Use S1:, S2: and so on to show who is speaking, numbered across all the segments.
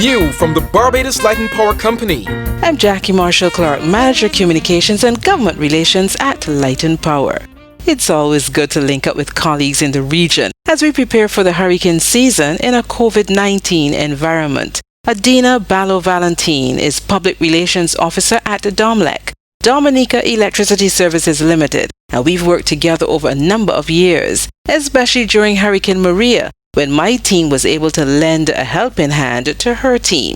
S1: new from the Barbados Light and Power Company?
S2: I'm Jackie Marshall Clark, Manager Communications and Government Relations at Light and Power. It's always good to link up with colleagues in the region as we prepare for the hurricane season in a COVID-19 environment. Adina Ballo-Valentin is Public Relations Officer at DOMLEC, Dominica Electricity Services Limited, and we've worked together over a number of years, especially during Hurricane Maria, when my team was able to lend a helping hand to her team.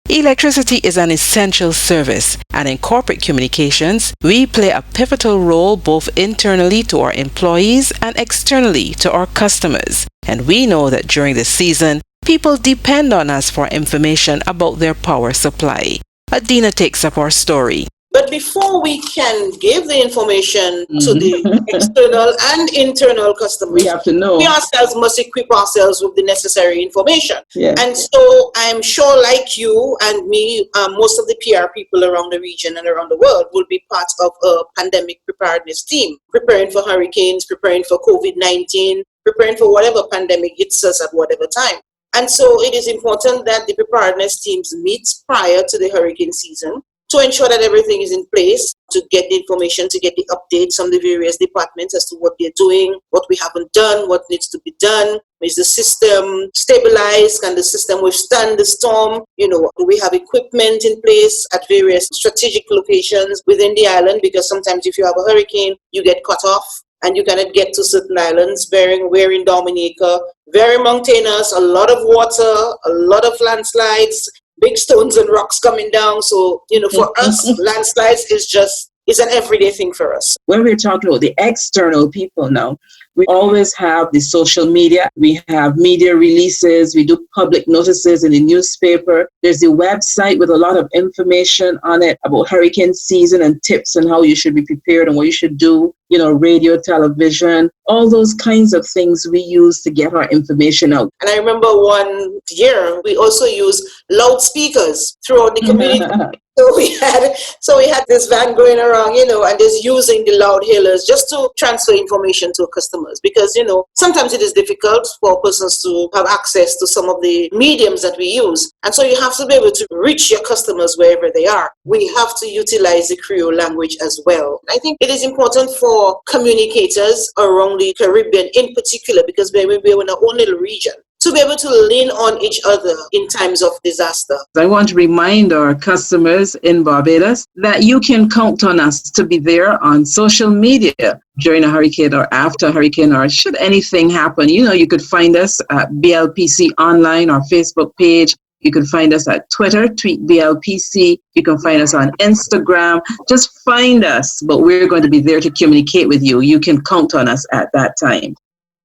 S2: Electricity is an essential service, and in corporate communications, we play a pivotal role both internally to our employees and externally to our customers. And we know that during the season, people depend on us for information about their power supply. Adina takes up our story.
S3: But before we can give the information to the external and internal customers,
S4: we have to know.
S3: We ourselves must equip ourselves with the necessary information.
S4: Yeah.
S3: And so I'm sure, like you and me, most of the PR people around the region and around the world will be part of a pandemic preparedness team, preparing for hurricanes, preparing for COVID-19, preparing for whatever pandemic hits us at whatever time. And so it is important that the preparedness teams meet prior to the hurricane season to ensure that everything is in place, to get the information, to get the updates from the various departments as to what they're doing, what we haven't done, what needs to be done. Is the system stabilized? Can the system withstand the storm? Do we have equipment in place at various strategic locations within the island? Because sometimes if you have a hurricane, you get cut off and you cannot get to certain islands. We're in Dominica, very mountainous, a lot of water, a lot of landslides, big stones and rocks coming down. So, for us, landslides is an everyday thing for us.
S4: When we're talking about the external people now, we always have the social media. We have media releases. We do public notices in the newspaper. There's the website with a lot of information on it about hurricane season and tips and how you should be prepared and what you should do. Radio, television, all those kinds of things we use to get our information out.
S3: And I remember one year we also used loudspeakers throughout the community. So we had this van going around, and just using the loud hailers just to transfer information to customers. Because, sometimes it is difficult for persons to have access to some of the mediums that we use. And so you have to be able to reach your customers wherever they are. We have to utilize the Creole language as well. I think it is important for communicators around the Caribbean in particular, because we're in our own little region, to be able to lean on each other in times of disaster.
S4: I want to remind our customers in Barbados that you can count on us to be there on social media during a hurricane or after a hurricane, or should anything happen. You could find us at BLPC Online, our Facebook page. You can find us at Twitter, tweet BLPC. You can find us on Instagram. Just find us, but we're going to be there to communicate with you. You can count on us at that time.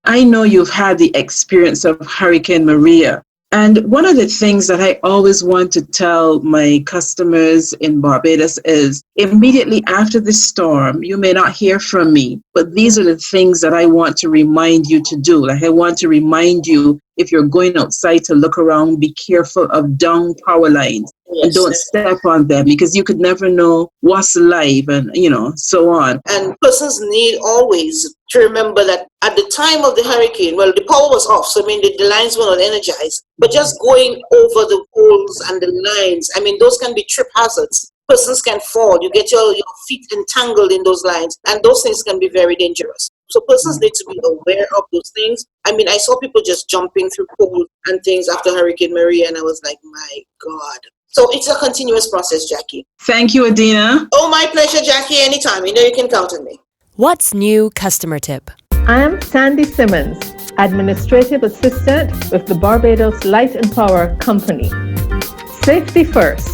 S4: I know you've had the experience of Hurricane Maria. And one of the things that I always want to tell my customers in Barbados is immediately after the storm, you may not hear from me, but these are the things that I want to remind you to do. Like I want to remind you, if you're going outside, to look around, be careful of down power lines. Yes. And don't step on them, because you could never know what's live and, so on.
S3: And persons need always to remember that at the time of the hurricane, the power was off. So, the lines were not energized. But just going over the poles and the lines, those can be trip hazards. Persons can fall. You get your feet entangled in those lines. And those things can be very dangerous. So persons need to be aware of those things. I saw people just jumping through poles and things after Hurricane Maria, and I was like, my God. So it's a continuous process, Jackie.
S4: Thank you, Adina.
S3: Oh, my pleasure, Jackie. Anytime. You can count on me.
S5: What's new customer tip?
S6: I'm Sandy Simmons, Administrative Assistant with the Barbados Light and Power Company. Safety first.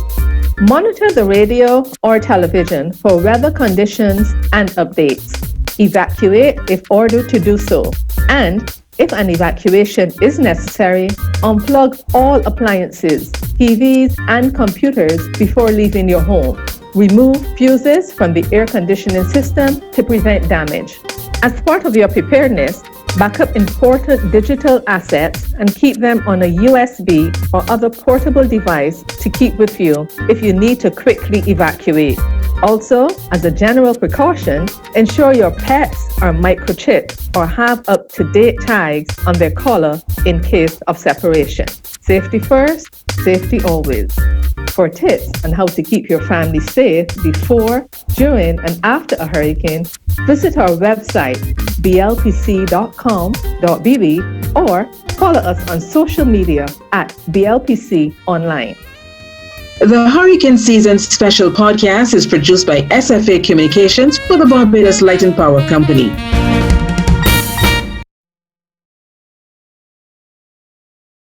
S6: Monitor the radio or television for weather conditions and updates. Evacuate if ordered to do so. And if an evacuation is necessary, unplug all appliances, TVs, and computers before leaving your home. Remove fuses from the air conditioning system to prevent damage. As part of your preparedness, back up important digital assets and keep them on a USB or other portable device to keep with you if you need to quickly evacuate. Also, as a general precaution, ensure your pets are microchipped or have up-to-date tags on their collar in case of separation. Safety first, safety always. For tips on how to keep your family safe before, during, and after a hurricane, visit our website, blpc.com.bb, or follow us on social media at BLPC Online.
S4: The Hurricane Season Special Podcast is produced by SFA Communications for the Barbados Light and Power Company.